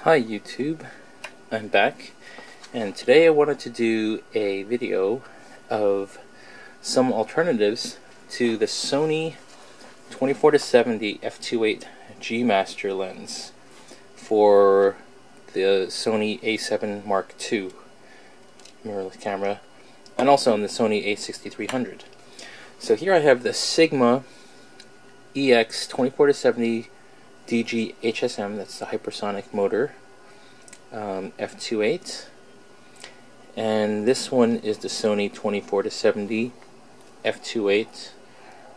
Hi YouTube, I'm back, and today I wanted to do a video of some alternatives to the Sony 24-70 f2.8 G Master lens for the Sony A7 Mark II mirrorless camera, and also on the Sony A6300. So here I have the Sigma EX 24-70 DG HSM, that's the hypersonic motor, f2.8, and this one is the Sony 24-70 f2.8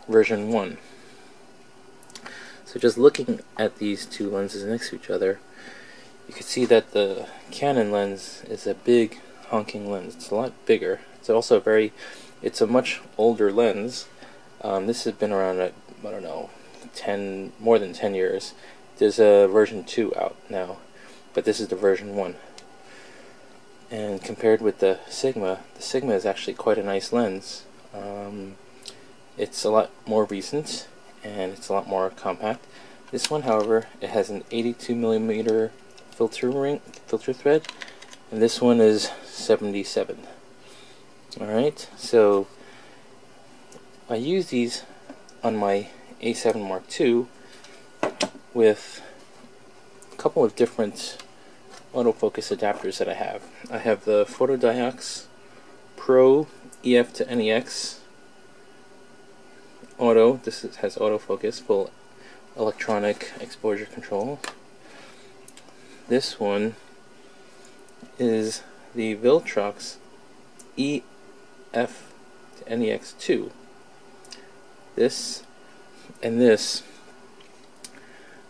version 1. So just looking at these two lenses next to each other, you can see that the Canon lens is a big honking lens. It's a lot bigger. It's also it's a much older lens. This has been around, I don't know, more than 10 years. There's a version 2 out now, but this is the version 1. And compared with the Sigma is actually quite a nice lens. It's a lot more recent and it's a lot more compact. This one, however, it has an 82mm filter thread, and this one is 77. Alright, so I use these on my A7 Mark II with a couple of different autofocus adapters that I have. I have the Photodiox Pro EF to NEX Auto. This has autofocus, full electronic exposure control. This one is the Viltrox EF to NEX 2. This and this,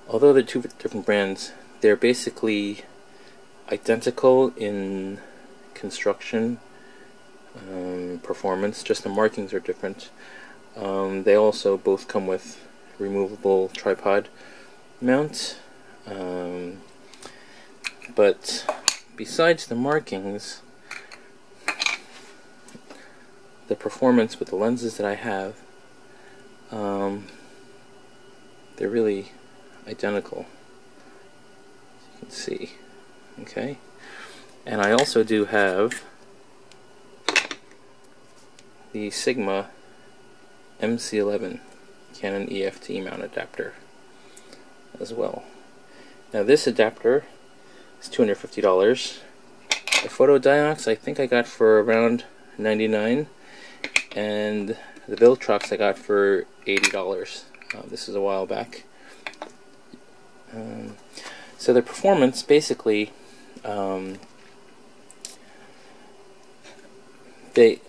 although they're two different brands, they're basically identical in construction, performance, just the markings are different. They also both come with removable tripod mount, but besides the markings, the performance with the lenses that I have, they're really identical, as you can see. Okay, and I also do have the Sigma MC11 Canon EF mount adapter as well. Now this adapter is $250. The Photodiox I think I got for around $99, and the Viltrox I got for $80. This is a while back. So the performance, basically, the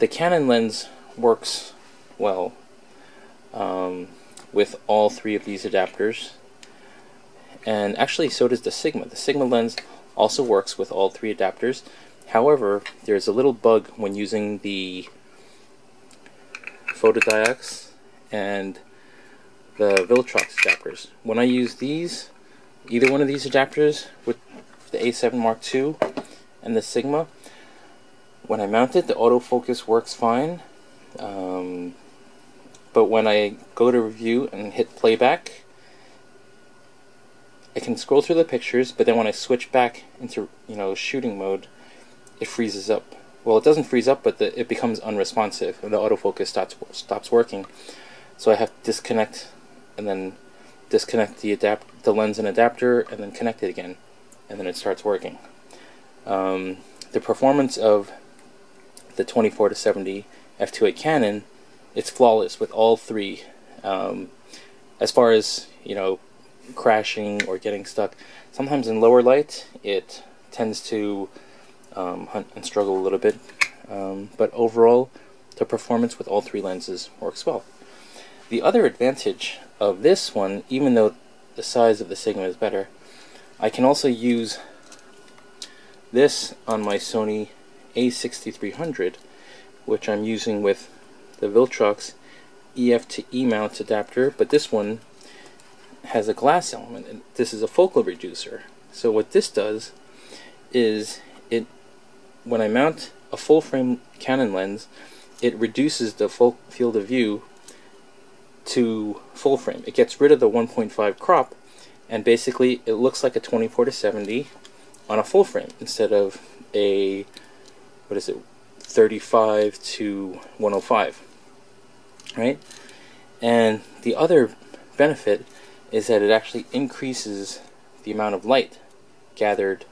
Canon lens works well with all three of these adapters, and actually so does the Sigma. The Sigma lens also works with all three adapters. However, there's a little bug when using the Photodiox and the Viltrox adapters. When I use these, either one of these adapters with the A7 Mark II and the Sigma, when I mount it, the autofocus works fine, but when I go to review and hit playback, I can scroll through the pictures, but then when I switch back into shooting mode, it freezes up. Well, it doesn't freeze up, but it becomes unresponsive, and the autofocus stops working. So I have to disconnect, and then disconnect the lens and adapter, and then connect it again, and then it starts working. The performance of the 24-70 f2.8 Canon, it's flawless with all three. As far as crashing or getting stuck, sometimes in lower light it tends to hunt and struggle a little bit, but overall the performance with all three lenses works well. The other advantage of this one, even though the size of the Sigma is better, I can also use this on my Sony A6300, which I'm using with the Viltrox EF to E mount adapter, but this one has a glass element, and this is a focal reducer. So what this does is, when I mount a full frame Canon lens, it reduces the full field of view to full frame. It gets rid of the 1.5 crop and basically it looks like a 24-70 on a full frame instead of a, what is it, 35-105, right? And the other benefit is that it actually increases the amount of light gathered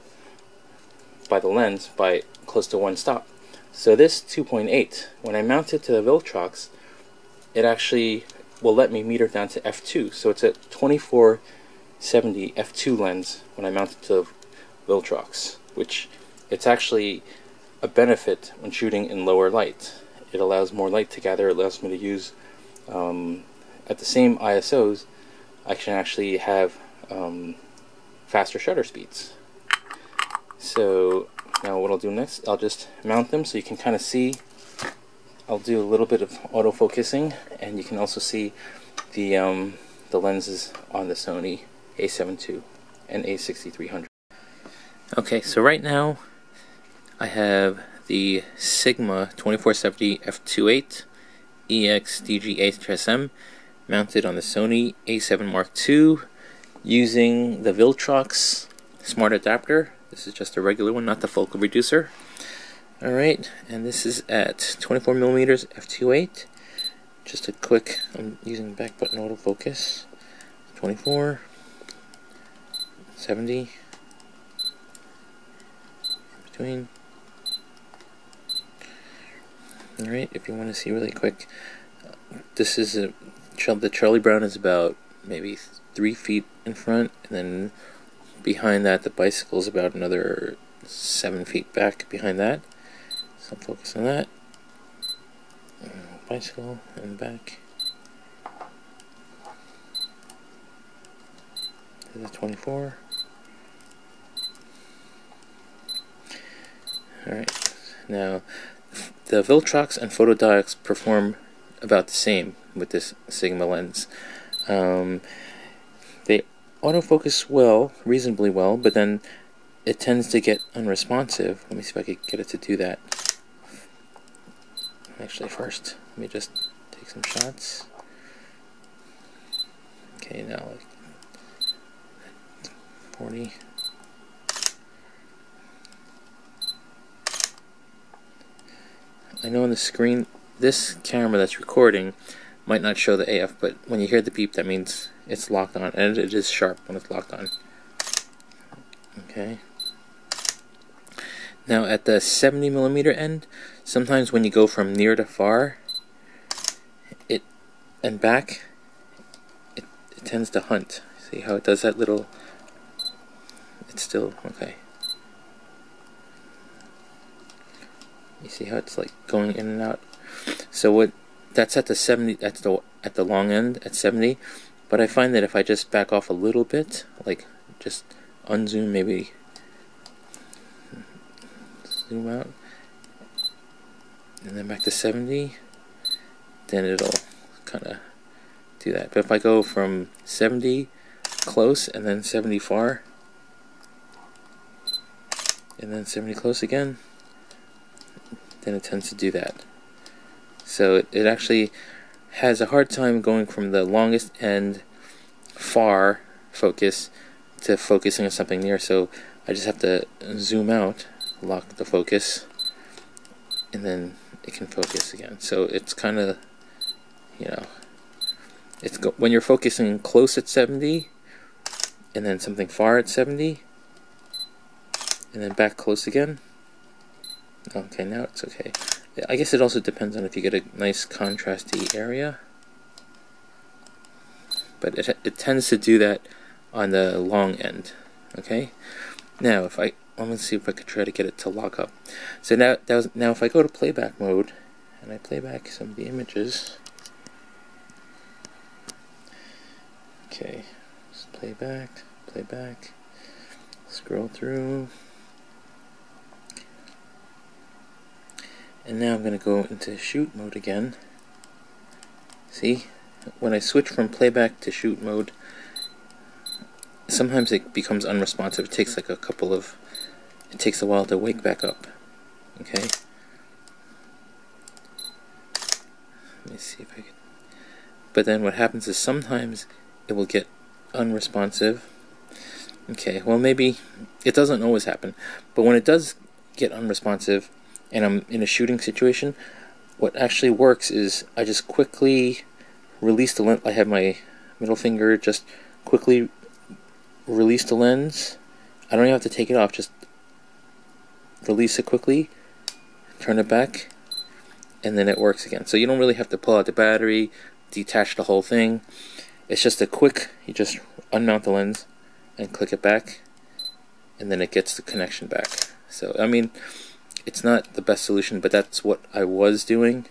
by the lens by close to 1 stop. So this 2.8, when I mount it to the Viltrox, it actually will let me meter down to f2. So it's a 24-70 f2 lens when I mount it to Viltrox, which it's actually a benefit when shooting in lower light. It allows more light to gather. It allows me to use, at the same ISOs, I can actually have faster shutter speeds. So now what I'll do next, I'll just mount them so you can kind of see. I'll do a little bit of autofocusing, and you can also see the lenses on the Sony A7ii and A6300. Okay, so right now I have the Sigma 24-70 f2.8 EX DF HSM mounted on the Sony A7 Mark II using the Viltrox smart adapter. This is just a regular one, not the focal reducer. Alright, and this is at 24mm f2.8. Just a quick, I'm using back button autofocus. 24, 70, between. Alright, if you want to see really quick, this is the Charlie Brown is about maybe 3 feet in front, and then behind that the bicycle is about another 7 feet back behind that. So focus on that. Bicycle and back. To the 24. Alright, now the Viltrox and Photodiox perform about the same with this Sigma lens. They autofocus well, reasonably well, but then it tends to get unresponsive. Let me see if I can get it to do that. Actually, first, let me just take some shots. Okay, now like 40. I know on the screen, this camera that's recording might not show the AF, but when you hear the beep, that means it's locked on, and it is sharp when it's locked on. Okay. Now at the 70mm end, sometimes when you go from near to far, it tends to hunt. See how it does that little? It's still okay. You see how it's like going in and out. So that's at the 70. That's at the long end at 70. But I find that if I just back off a little bit, like just unzoom, maybe zoom out, and then back to 70, then it'll kind of do that. But if I go from 70 close and then 70 far, and then 70 close again, then it tends to do that. So it actually has a hard time going from the longest end far focus to focusing on something near, so I just have to zoom out, lock the focus, and then it can focus again. So it's kind of, you know, when you're focusing close at 70 and then something far at 70 and then back close again. Okay, now it's okay. I guess it also depends on if you get a nice contrasty area, but it tends to do that on the long end. Okay, now I'm gonna see if I could try to get it to lock up. So now if I go to playback mode and I play back some of the images. Okay, just play back, scroll through. And now I'm going to go into shoot mode again. See, when I switch from playback to shoot mode, sometimes it becomes unresponsive. It takes like it takes a while to wake back up. Okay? Let me see if I can. But then what happens is sometimes it will get unresponsive Okay, well maybe it doesn't always happen, but when it does get unresponsive and I'm in a shooting situation, what actually works is I just quickly release the lens. I have my middle finger, just quickly release the lens. I don't even have to take it off, just release it quickly, turn it back, and then it works again. So you don't really have to pull out the battery, detach the whole thing. It's just a quick, you just unmount the lens and click it back, and then it gets the connection back. So I mean, it's not the best solution, but that's what I was doing.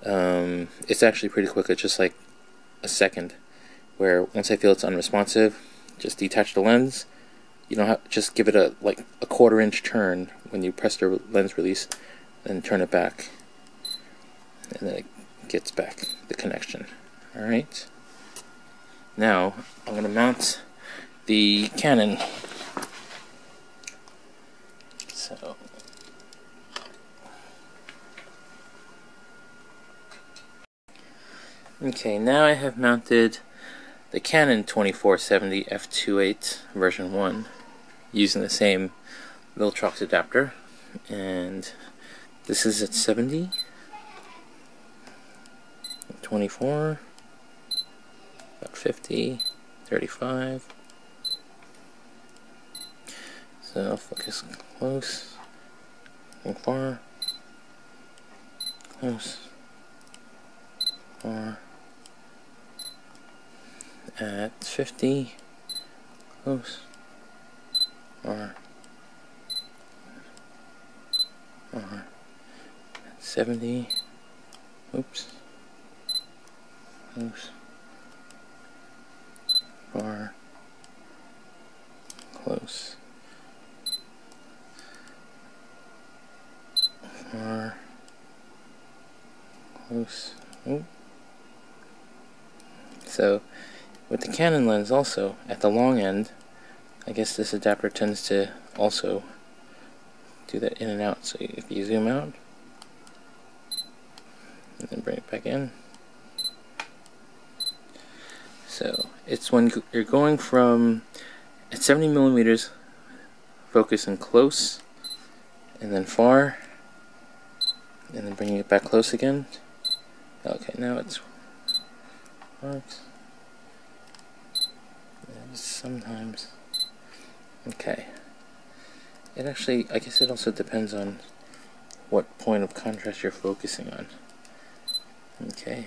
It's actually pretty quick. It's just like a second, where once I feel it's unresponsive, just detach the lens. You don't have, just give it a like a 1/4 inch turn when you press the lens release, then turn it back, and then it gets back the connection. Alright, now I'm going to mount the Canon. So okay, now I have mounted the Canon 2470 f2.8 version 1 using the same Viltrox adapter, and this is at 70, 24, about 50, 35. So I'll focus close, go far, close, far, at 50, close, far, far, at 70, oops, close, far, close, far, close. Oop. So with the Canon lens also, at the long end, I guess this adapter tends to also do that in and out. So if you zoom out, and then bring it back in. So it's when you're going from at 70 millimeters, focusing close, and then far, and then bringing it back close again. Okay, now it's works. Sometimes. Okay. It actually, I guess it also depends on what point of contrast you're focusing on. Okay.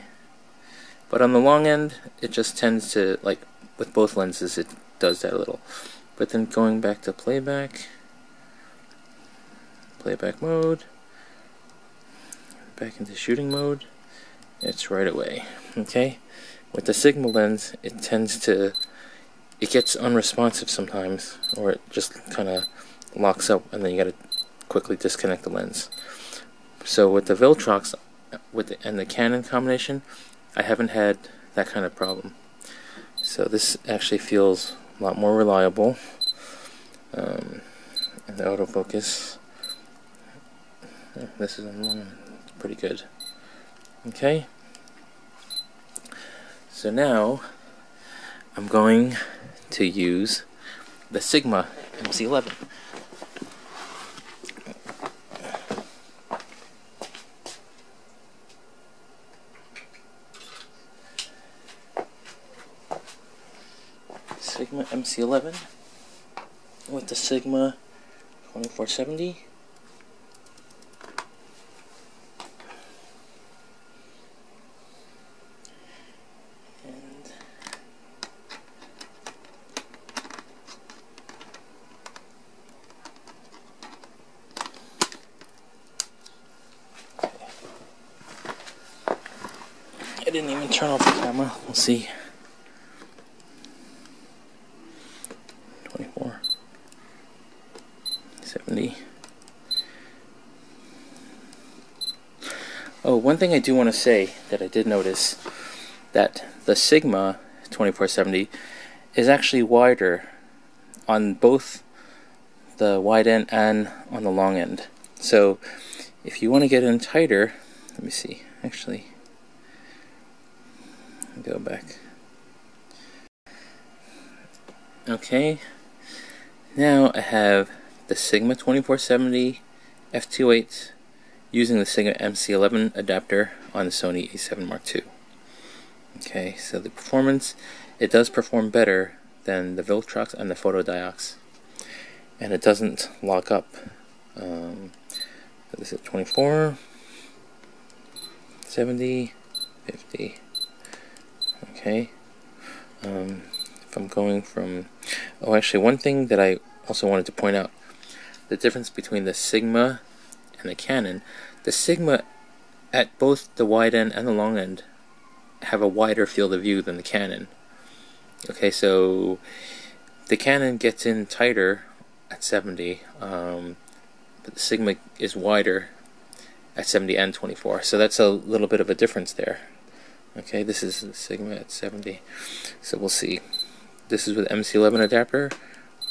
But on the long end, it just tends to, like with both lenses, it does that a little. But then going back to playback mode, back into shooting mode, it's right away. Okay. With the Sigma lens, it tends to, it gets unresponsive sometimes, or it just kind of locks up, and then you got to quickly disconnect the lens. So with the Viltrox and the Canon combination, I haven't had that kind of problem. So this actually feels a lot more reliable, and the autofocus, this is pretty good. Okay, so now I'm going to use the Sigma MC11. Sigma MC11 with the Sigma 2470. I didn't even turn off the camera. We'll see. 24, 70. Oh, one thing I do want to say that I did notice, that the Sigma 2470 is actually wider on both the wide end and on the long end. So if you want to get in tighter, let me see, actually, go back. Okay, Now I have the Sigma 2470 f2.8 using the Sigma MC11 adapter on the Sony A7 Mark II. Okay, so the performance, it does perform better than the Viltrox and the photodiox, and it doesn't lock up. This is 24, 70, 50. Okay. If I'm going from, oh, actually, one thing that I also wanted to point out, the difference between the Sigma and the Canon. The Sigma, at both the wide end and the long end, have a wider field of view than the Canon. Okay, so the Canon gets in tighter at 70, but the Sigma is wider at 70 and 24, so that's a little bit of a difference there. Okay, this is the Sigma at 70, so we'll see. This is with MC11 adapter,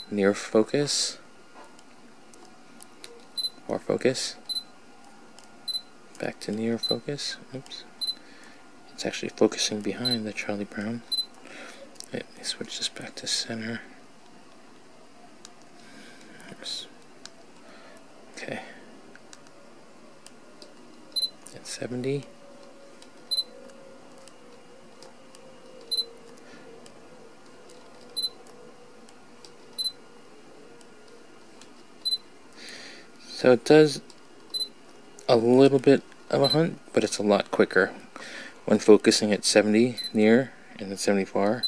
near focus, far focus, back to near focus. Oops. It's actually focusing behind the Charlie Brown. Let me switch this back to center. Oops. Okay. At 70. So it does a little bit of a hunt, but it's a lot quicker when focusing at 70 near and then 70 far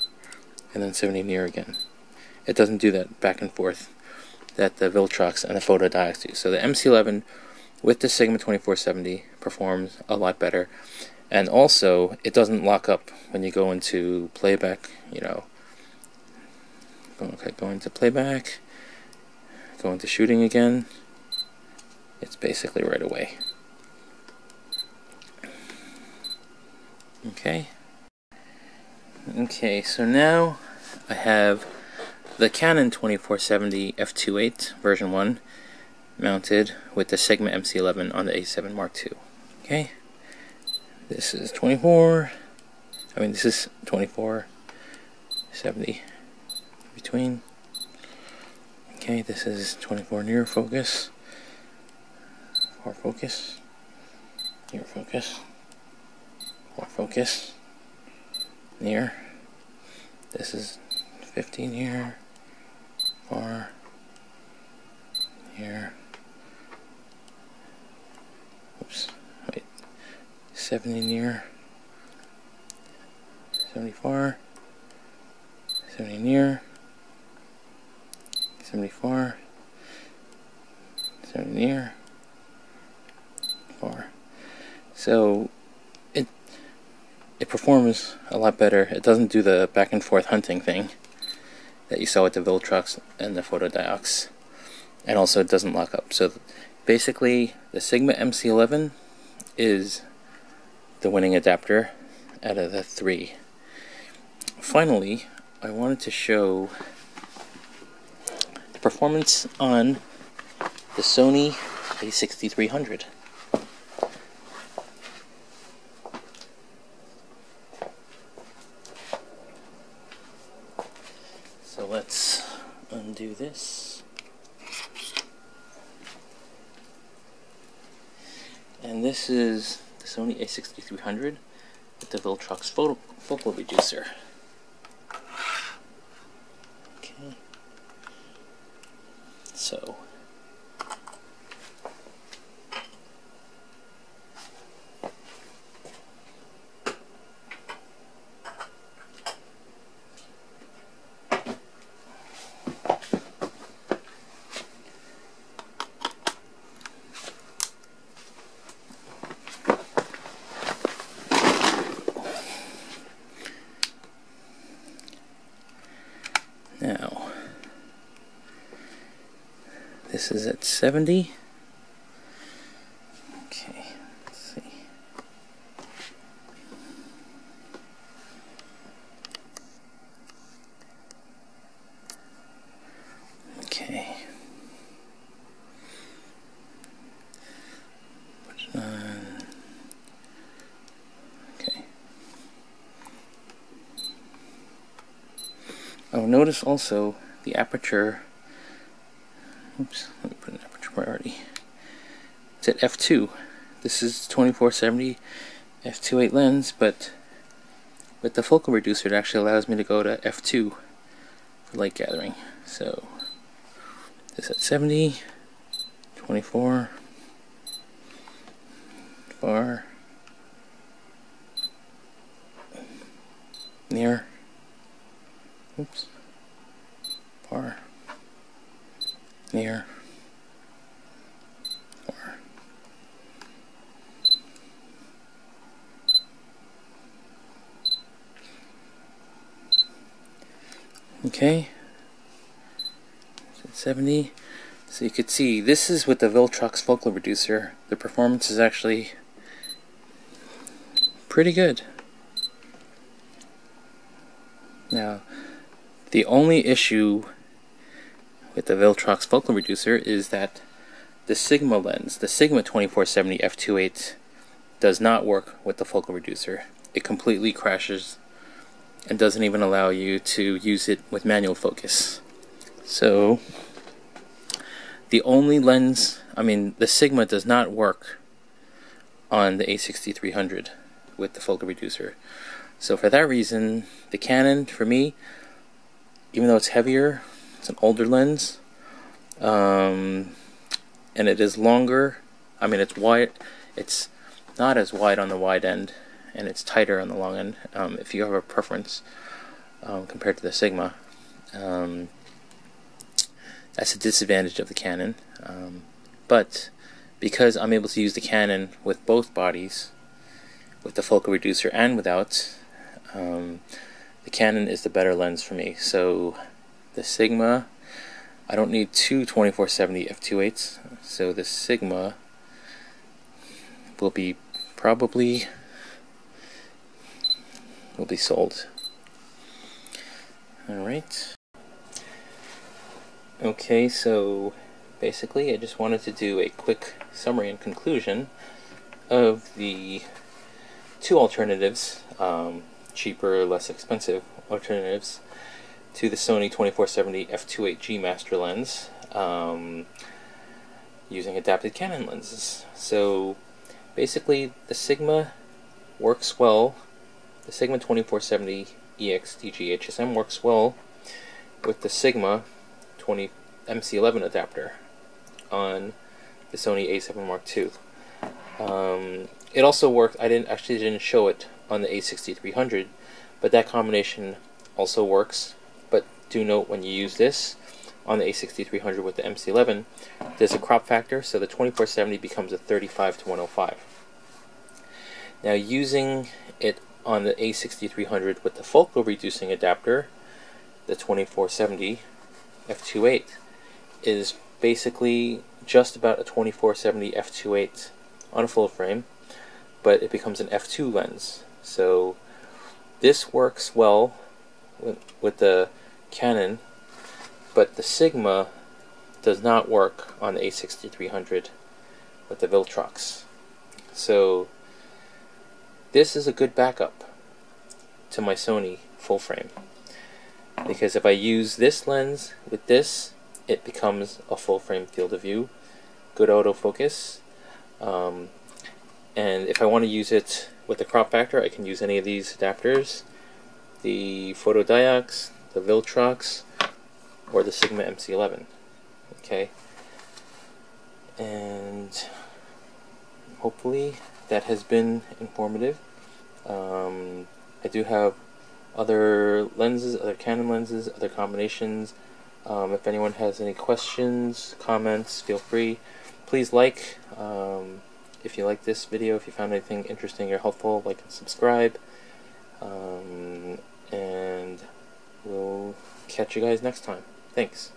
and then 70 near again. It doesn't do that back and forth that the Viltrox and the photodiox do. So the MC11 with the Sigma 2470 performs a lot better, and also it doesn't lock up when you go into playback. You know, okay, go into playback, go into shooting again. It's basically right away. Okay, so now I have the Canon 2470 f2.8 version 1 mounted with the Sigma MC11 on the A7 Mark II. Okay, this is 24, this is 24, 70 between. Okay, this is 24 near focus, far focus, near focus, far focus, near. This is 50 near, far, near. Oops, wait. 70 near, 70 far, 70 near, 70 far, 70 near, far. So it performs a lot better. It doesn't do the back and forth hunting thing that you saw with the Viltrox and the photodiox, and also it doesn't lock up. So basically the Sigma MC11 is the winning adapter out of the three. Finally, I wanted to show the performance on the Sony A6300. So let's undo this. And this is the Sony A6300 with the Viltrox focal reducer. Okay. So now, this is at 70. Okay, let's see. Okay. Put it on. Okay. Oh, notice also the aperture Oops, let me put an aperture priority. It's at f2. This is 24-70 f2.8 lens, but with the focal reducer, it actually allows me to go to f2 for light gathering. So this at 70, 24, far, near, oops, far, near, far. Okay, so 70. So you could see this is with the Viltrox focal reducer. The performance is actually pretty good. Now, the only issue with the Viltrox focal reducer is that the Sigma lens, the Sigma 24-70 f2.8, does not work with the focal reducer. It completely crashes and doesn't even allow you to use it with manual focus. So the only lens, the Sigma does not work on the A6300 with the focal reducer. So for that reason, the Canon, for me, even though it's heavier, it's an older lens, and it is longer. It's wide. It's not as wide on the wide end, and it's tighter on the long end. If you have a preference compared to the Sigma, that's a disadvantage of the Canon. But because I'm able to use the Canon with both bodies, with the focal reducer and without, the Canon is the better lens for me. So the Sigma, I don't need two 24-70 f2.8s, so the Sigma will be sold. Alright. Okay, so basically I just wanted to do a quick summary and conclusion of the two alternatives, cheaper, less expensive alternatives to the Sony 24-70 f2.8 G Master lens, using adapted Canon lenses. So basically the Sigma works well, the Sigma 24-70 EX DF HSM works well with the Sigma MC11 adapter on the Sony A7 Mark II. It also worked, I didn't show it on the A6300, but that combination also works. But do note, when you use this on the A6300 with the MC11, there's a crop factor, so the 24-70 becomes a 35:105. Now using it on the A6300 with the focal reducing adapter, the 24-70 f2.8 is basically just about a 24-70 f2.8 on a full frame, but it becomes an f2 lens. So this works well with the Canon, but the Sigma does not work on the A6300 with the Viltrox. So this is a good backup to my Sony full frame, because if I use this lens with this, it becomes a full frame field of view, good autofocus, and if I want to use it with the crop factor, I can use any of these adapters, the Photodiox, the Viltrox, or the Sigma MC11. Okay, and hopefully that has been informative. I do have other lenses, other Canon lenses, other combinations. If anyone has any questions, comments, feel free. Please like, if you like this video, if you found anything interesting or helpful, like and subscribe. And we'll catch you guys next time. Thanks.